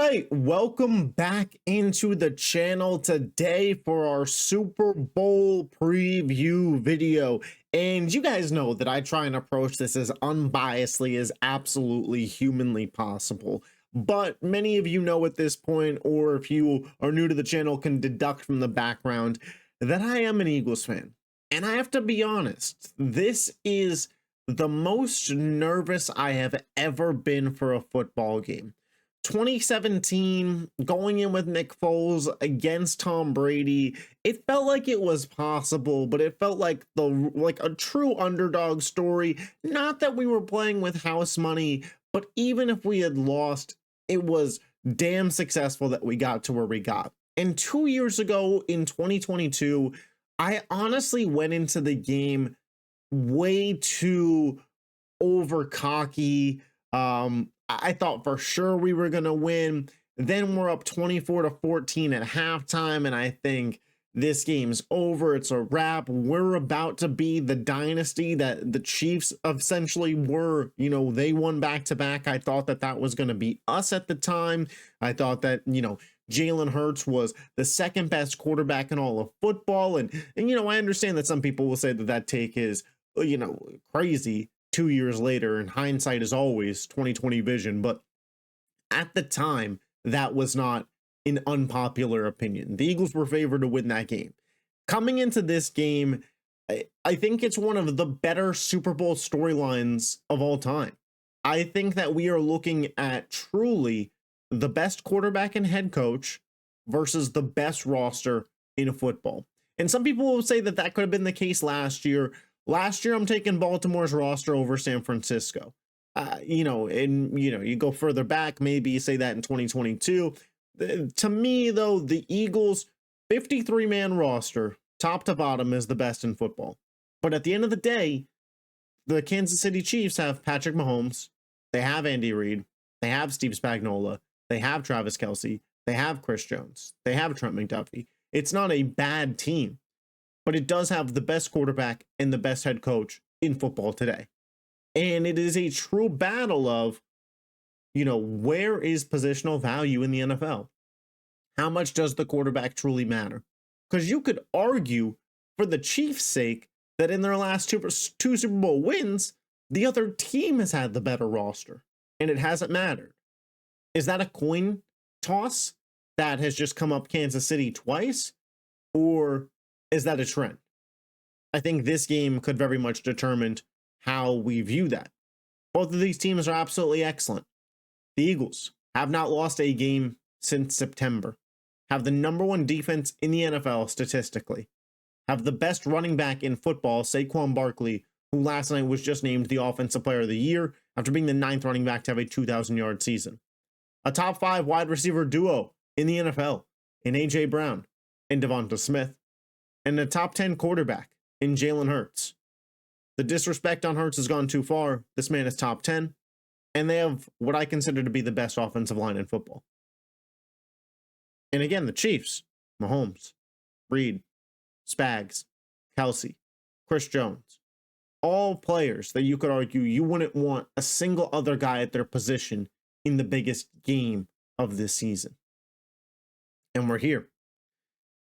right, welcome back into the channel today for our Super Bowl preview video. And you guys know that I try and approach this as unbiasedly as absolutely humanly possible. But many of you know at this point, or if you are new to the channel, can deduct from the background that I am an Eagles fan. And I have to be honest, this is the most nervous I have ever been for a football game. 2017, going in with Nick Foles against Tom Brady, it felt like it was possible, but it felt like a true underdog story. Not that we were playing with house money, but even if we had lost, it was damn successful that we got to where we got. And 2 years ago in 2022, I honestly went into the game way too over cocky. I thought for sure we were going to win. Then we're up 24-14 at halftime, and I think this game's over. It's a wrap. We're about to be the dynasty that the Chiefs essentially were. You know, they won back-to-back. I thought that that was going to be us at the time. I thought that, you know, Jalen Hurts was the second best quarterback in all of football. And you know, I understand that some people will say that that take is, you know, crazy 2 years later, and hindsight is always 2020 vision. But at the time, that was not an unpopular opinion. The Eagles were favored to win that game. Coming into this game, I think it's one of the better Super Bowl storylines of all time. I think that we are looking at truly the best quarterback and head coach versus the best roster in football. And some people will say that that could have been the case last year. Last year, I'm taking Baltimore's roster over San Francisco. You know, you go further back, maybe you say that in 2022. To me, though, the Eagles' 53-man roster, top to bottom, is the best in football. But at the end of the day, the Kansas City Chiefs have Patrick Mahomes, they have Andy Reid, they have Steve Spagnuolo, they have Travis Kelce, they have Chris Jones, they have Trent McDuffie. It's not a bad team, but it does have the best quarterback and the best head coach in football today. And it is a true battle of, you know, where is positional value in the NFL? How much does the quarterback truly matter? Because you could argue, for the Chiefs' sake, that in their last two Super Bowl wins, the other team has had the better roster, and it hasn't mattered. Is that a coin toss that has just come up Kansas City twice? Or is that a trend? I think this game could very much determine how we view that. Both of these teams are absolutely excellent. The Eagles have not lost a game since September, have the #1 defense in the NFL statistically, have the best running back in football, Saquon Barkley, who last night was just named the Offensive Player of the Year after being the 9th running back to have a 2,000-yard season. A top 5 wide receiver duo in the NFL in A.J. Brown and Devonta Smith, and a top 10 quarterback in Jalen Hurts. The disrespect on Hurts has gone too far. This man is top 10, and they have what I consider to be the best offensive line in football. And again, the Chiefs, Mahomes, Reid, Spags, Kelce, Chris Jones, all players that you could argue you wouldn't want a single other guy at their position in the biggest game of this season. And we're here.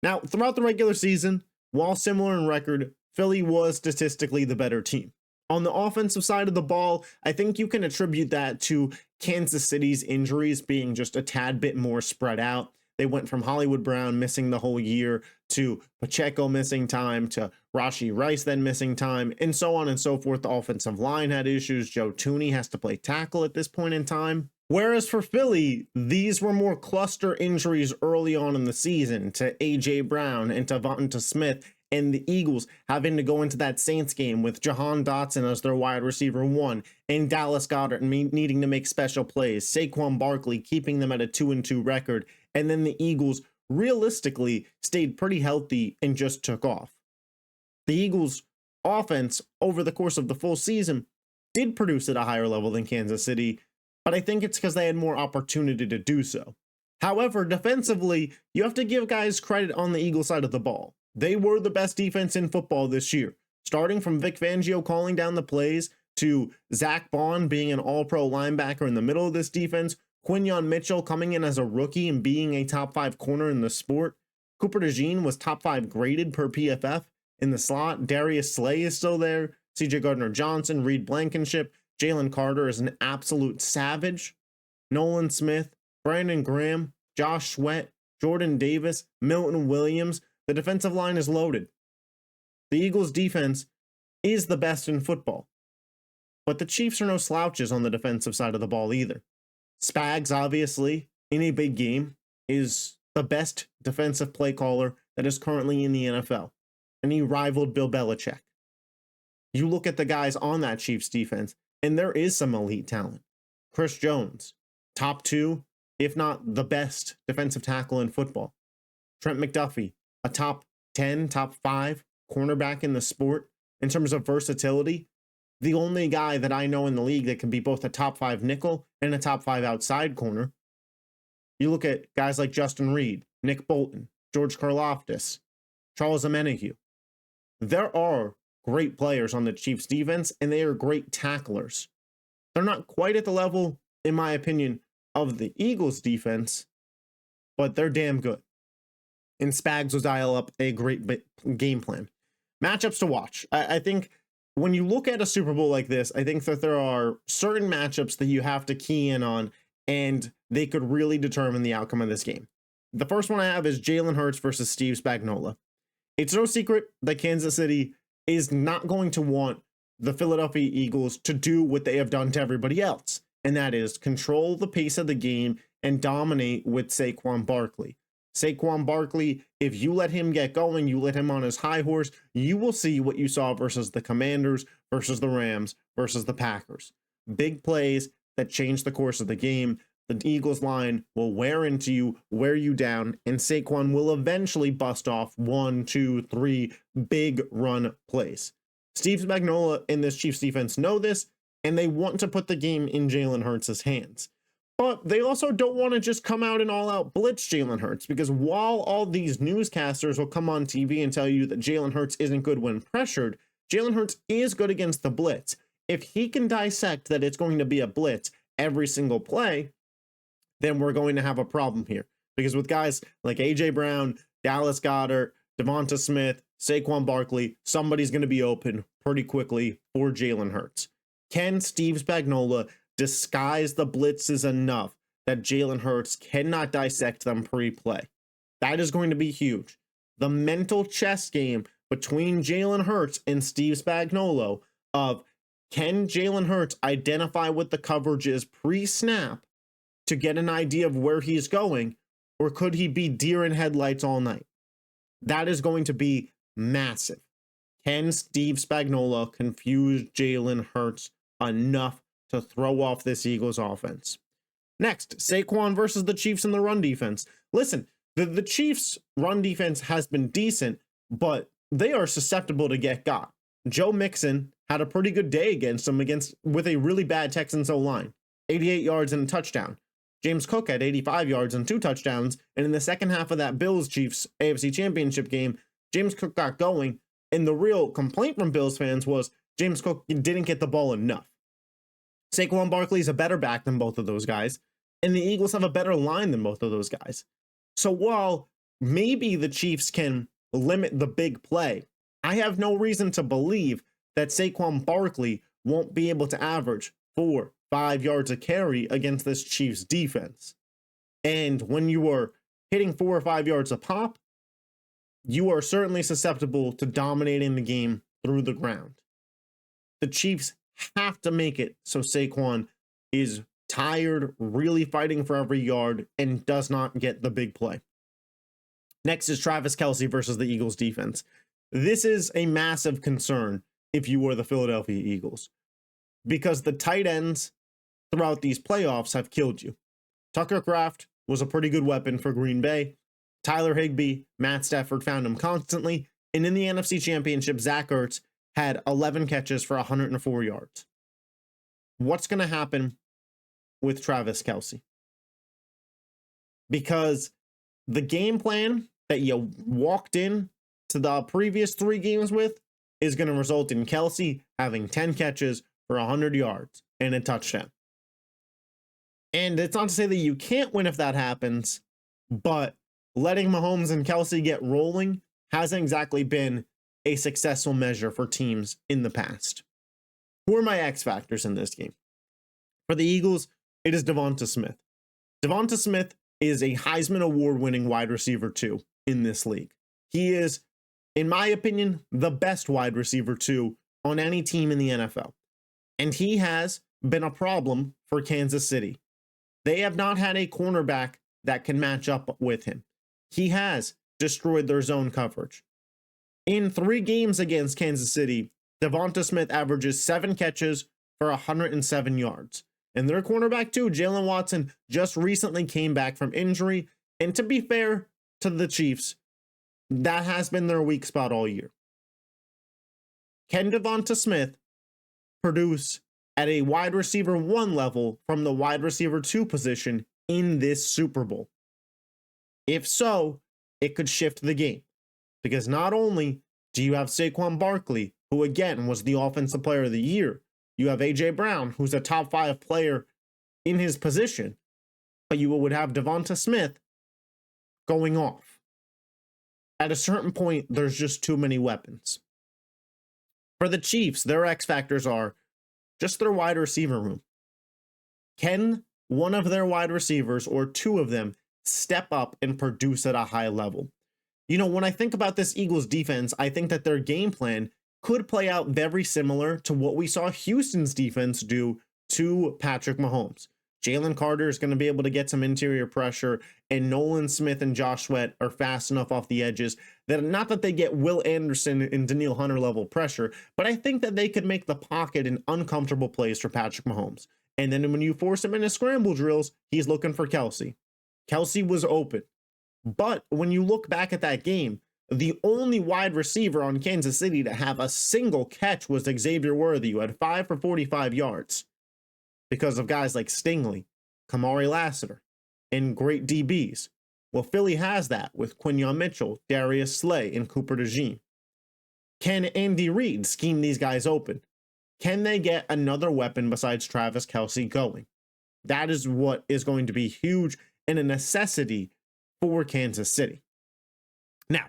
Now, throughout the regular season, while similar in record, Philly was statistically the better team. On the offensive side of the ball, I think you can attribute that to Kansas City's injuries being just a tad bit more spread out. They went from Hollywood Brown missing the whole year to Pacheco missing time to Rashee Rice then missing time, and so on and so forth. The offensive line had issues. Joe Thuney has to play tackle at this point in time. Whereas for Philly, these were more cluster injuries early on in the season to A.J. Brown and to Devonta Smith, and the Eagles having to go into that Saints game with Jahan Dotson as their wide receiver 1, and Dallas Goedert needing to make special plays, Saquon Barkley keeping them at a 2-2 record, and then the Eagles realistically stayed pretty healthy and just took off. The Eagles' offense over the course of the full season did produce at a higher level than Kansas City, but I think it's because they had more opportunity to do so. However, defensively, you have to give guys credit on the Eagles side of the ball. They were the best defense in football this year, starting from Vic Fangio calling down the plays to Zach Bond being an all-pro linebacker in the middle of this defense, Quinyon Mitchell coming in as a rookie and being a top 5 corner in the sport. Cooper DeJean was top 5 graded per PFF in the slot. Darius Slay is still there. CJ Gardner-Johnson, Reed Blankenship, Jalen Carter is an absolute savage. Nolan Smith, Brandon Graham, Josh Sweat, Jordan Davis, Milton Williams. The defensive line is loaded. The Eagles' defense is the best in football. But the Chiefs are no slouches on the defensive side of the ball either. Spags, obviously, in a big game, is the best defensive play caller that is currently in the NFL. And he rivaled Bill Belichick. You look at the guys on that Chiefs defense, and there is some elite talent. Chris Jones, top 2, if not the best defensive tackle in football. Trent McDuffie, a top 10, top 5 cornerback in the sport. In terms of versatility, the only guy that I know in the league that can be both a top 5 nickel and a top 5 outside corner. You look at guys like Justin Reed, Nick Bolton, George Karlaftis, Charles Omenihu. There are great players on the Chiefs defense, and they are great tacklers. They're not quite at the level, in my opinion, of the Eagles defense, but they're damn good. And Spags will dial up a great game plan. Matchups to watch. I think when you look at a Super Bowl like this, I think that there are certain matchups that you have to key in on, and they could really determine the outcome of this game. The first one I have is Jalen Hurts versus Steve Spagnuolo. It's no secret that Kansas City is not going to want the Philadelphia Eagles to do what they have done to everybody else, and that is control the pace of the game and dominate with Saquon Barkley. Saquon Barkley, if you let him get going, you let him on his high horse, you will see what you saw versus the Commanders, versus the Rams, versus the Packers. Big plays that change the course of the game. The Eagles line will wear into you, wear you down, and Saquon will eventually bust off 1, 2, 3 big run plays. Steve Spagnuolo and this Chiefs defense know this, and they want to put the game in Jalen Hurts' hands. But they also don't want to just come out and all out blitz Jalen Hurts, because while all these newscasters will come on TV and tell you that Jalen Hurts isn't good when pressured, Jalen Hurts is good against the blitz. If he can dissect that it's going to be a blitz every single play, then we're going to have a problem here. Because with guys like A.J. Brown, Dallas Goedert, Devonta Smith, Saquon Barkley, somebody's going to be open pretty quickly for Jalen Hurts. Can Steve Spagnuolo disguise the blitzes enough that Jalen Hurts cannot dissect them pre-play? That is going to be huge. The mental chess game between Jalen Hurts and Steve Spagnuolo of, can Jalen Hurts identify what the coverage is pre-snap to get an idea of where he's going, or could he be deer in headlights all night? That is going to be massive. Can Steve Spagnuolo confuse Jalen Hurts enough to throw off this Eagles offense? Next, Saquon versus the Chiefs in the run defense. Listen, the Chiefs run defense has been decent, but they are susceptible to get got. Joe Mixon had a pretty good day against them with a really bad Texans O-line. 88 yards and a touchdown. James Cook had 85 yards and 2 touchdowns, and in the second half of that Bills-Chiefs AFC Championship game, James Cook got going, and the real complaint from Bills fans was James Cook didn't get the ball enough. Saquon Barkley is a better back than both of those guys, and the Eagles have a better line than both of those guys. So while maybe the Chiefs can limit the big play, I have no reason to believe that Saquon Barkley won't be able to average 4, 5 yards a carry against this Chiefs defense. And when you are hitting 4 or 5 yards a pop, you are certainly susceptible to dominating the game through the ground. The Chiefs have to make it so Saquon is tired, really fighting for every yard, and does not get the big play. Next is Travis Kelce versus the Eagles defense. This is a massive concern if you were the Philadelphia Eagles, because the tight ends throughout these playoffs have killed you. Tucker Kraft was a pretty good weapon for Green Bay. Tyler Higbee, Matt Stafford found him constantly. And in the NFC Championship, Zach Ertz had 11 catches for 104 yards. What's going to happen with Travis Kelce? Because the game plan that you walked in to the previous 3 games with is going to result in Kelce having 10 catches for 100 yards and a touchdown. And it's not to say that you can't win if that happens, but letting Mahomes and Kelsey get rolling hasn't exactly been a successful measure for teams in the past. Who are my X factors in this game? For the Eagles, it is Devonta Smith. Devonta Smith is a Heisman Award winning wide receiver too in this league. He is, in my opinion, the best wide receiver too on any team in the NFL. And he has been a problem for Kansas City. They have not had a cornerback that can match up with him. He has destroyed their zone coverage. In 3 games against Kansas City, Devonta Smith averages 7 catches for 107 yards. And their cornerback too, Jalen Watson, just recently came back from injury. And to be fair to the Chiefs, that has been their weak spot all year. Can Devonta Smith produce at a wide receiver 1 level from the wide receiver 2 position in this Super Bowl? If so, it could shift the game. Because not only do you have Saquon Barkley, who again was the offensive player of the year, you have A.J. Brown, who's a top 5 player in his position, but you would have Devonta Smith going off. At a certain point, there's just too many weapons. For the Chiefs, their X factors are just their wide receiver room. Can one of their wide receivers or 2 of them step up and produce at a high level? You know, when I think about this Eagles defense, I think that their game plan could play out very similar to what we saw Houston's defense do to Patrick Mahomes. Jalen Carter is going to be able to get some interior pressure, and Nolan Smith and Josh Sweat are fast enough off the edges that not that they get Will Anderson and Danielle Hunter level pressure, but I think that they could make the pocket an uncomfortable place for Patrick Mahomes. And then when you force him into scramble drills, he's looking for Kelsey. Kelsey was open. But when you look back at that game, the only wide receiver on Kansas City to have a single catch was Xavier Worthy, who had 5 for 45 yards because of guys like Stingley, Kamari Lassiter, and great DBs. Well, Philly has that with Quinyon Mitchell, Darius Slay, and Cooper DeJean. Can Andy Reid scheme these guys open? Can they get another weapon besides Travis Kelsey going? That is what is going to be huge and a necessity for Kansas City. Now,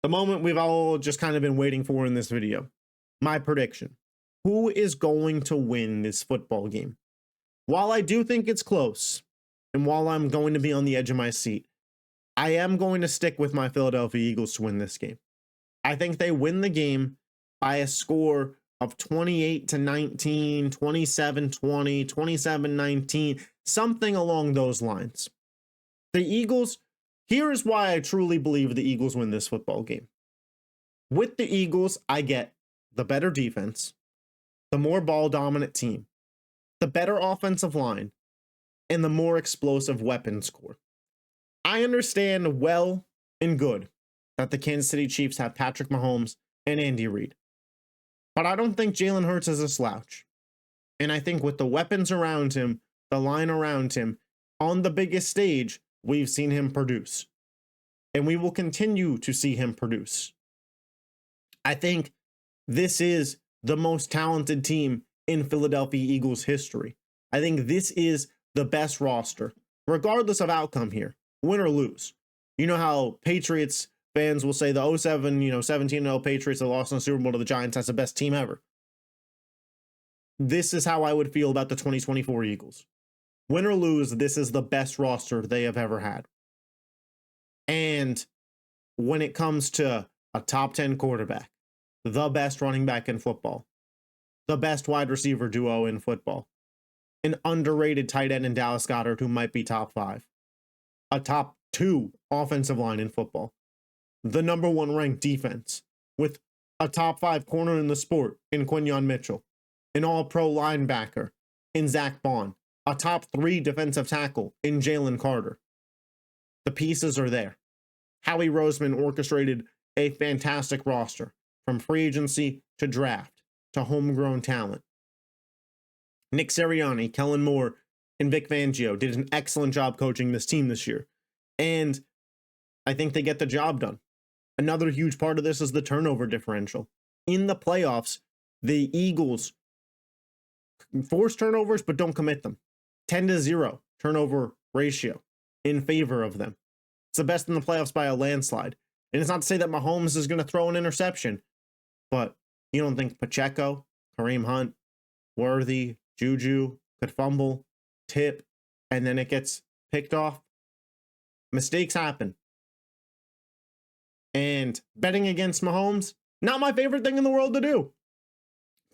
the moment we've all just kind of been waiting for in this video, my prediction. Who is going to win this football game? While I do think it's close, and while I'm going to be on the edge of my seat, I am going to stick with my Philadelphia Eagles to win this game. I think they win the game by a score of 28-19, 27-20, 27-19, something along those lines. The Eagles, here is why I truly believe the Eagles win this football game. With the Eagles, I get the better defense, the more ball dominant team, the better offensive line, and the more explosive weapons core. I understand well and good that the Kansas City Chiefs have Patrick Mahomes and Andy Reid. But I don't think Jalen Hurts is a slouch. And I think with the weapons around him, the line around him, on the biggest stage, we've seen him produce. And we will continue to see him produce. I think this is the most talented team in Philadelphia Eagles history. I think this is the best roster, regardless of outcome here, win or lose. You know how Patriots fans will say the 07, 17-0 Patriots that lost in the Super Bowl to the Giants, that's the best team ever. This is how I would feel about the 2024 Eagles. Win or lose, this is the best roster they have ever had. And when it comes to a top 10 quarterback, the best running back in football, the best wide receiver duo in football, an underrated tight end in Dallas Goedert who might be top 5, a top 2 offensive line in football, the number 1 ranked defense with a top 5 corner in the sport in Quinyon Mitchell, an all-pro linebacker in Zach Bond, a top 3 defensive tackle in Jalen Carter. The pieces are there. Howie Roseman orchestrated a fantastic roster from free agency to draft to homegrown talent. Nick Sirianni, Kellen Moore, and Vic Fangio did an excellent job coaching this team this year. And I think they get the job done. Another huge part of this is the turnover differential. In the playoffs, the Eagles force turnovers but don't commit them. 10-0 turnover ratio in favor of them. It's the best in the playoffs by a landslide. And it's not to say that Mahomes is going to throw an interception, but you don't think Pacheco, Kareem Hunt, Worthy, Juju could fumble, tip, and then it gets picked off? Mistakes happen. And betting against Mahomes, not my favorite thing in the world to do.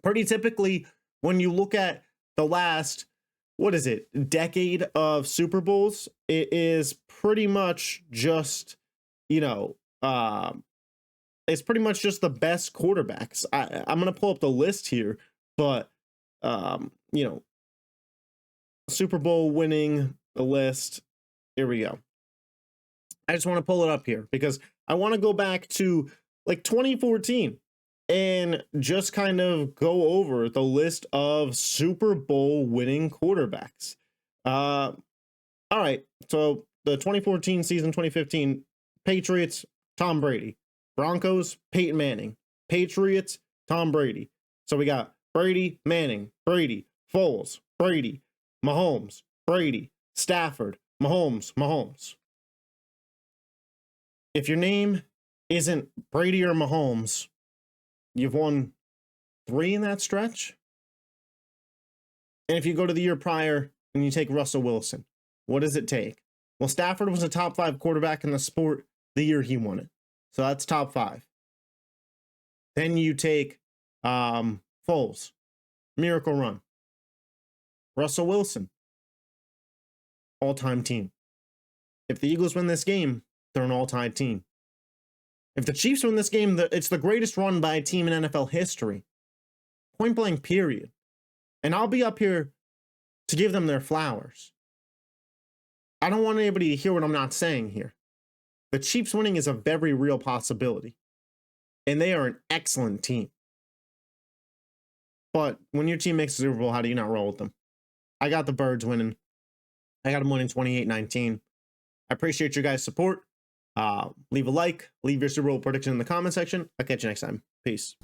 Pretty typically, when you look at the last, decade of Super Bowls, it is pretty much just, it's pretty much just the best quarterbacks. I'm going to pull up the list here, but, Super Bowl winning the list. Here we go. I just want to pull it up here because I want to go back to like 2014 and just kind of go over the list of Super Bowl winning quarterbacks. All right. So the 2014 season, 2015 Patriots, Tom Brady. Broncos, Peyton Manning. Patriots, Tom Brady. So we got Brady, Manning, Brady, Foles, Brady, Mahomes, Brady, Stafford, Mahomes. If your name isn't Brady or Mahomes, you've won 3 in that stretch. And if you go to the year prior and you take Russell Wilson, what does it take? Well, Stafford was a top 5 quarterback in the sport the year he won it. So that's top 5. Then you take Foles, miracle run. Russell Wilson, all-time team. If the Eagles win this game, they're an all-time team. If the Chiefs win this game, it's the greatest run by a team in NFL history. Point blank, period. And I'll be up here to give them their flowers. I don't want anybody to hear what I'm not saying here. The Chiefs winning is a very real possibility. And they are an excellent team. But when your team makes the Super Bowl, how do you not roll with them? I got the Birds winning. I got them winning 28-19. I appreciate your guys' support. Leave a like, leave your Super Bowl prediction in the comment section. I'll catch you next time. Peace.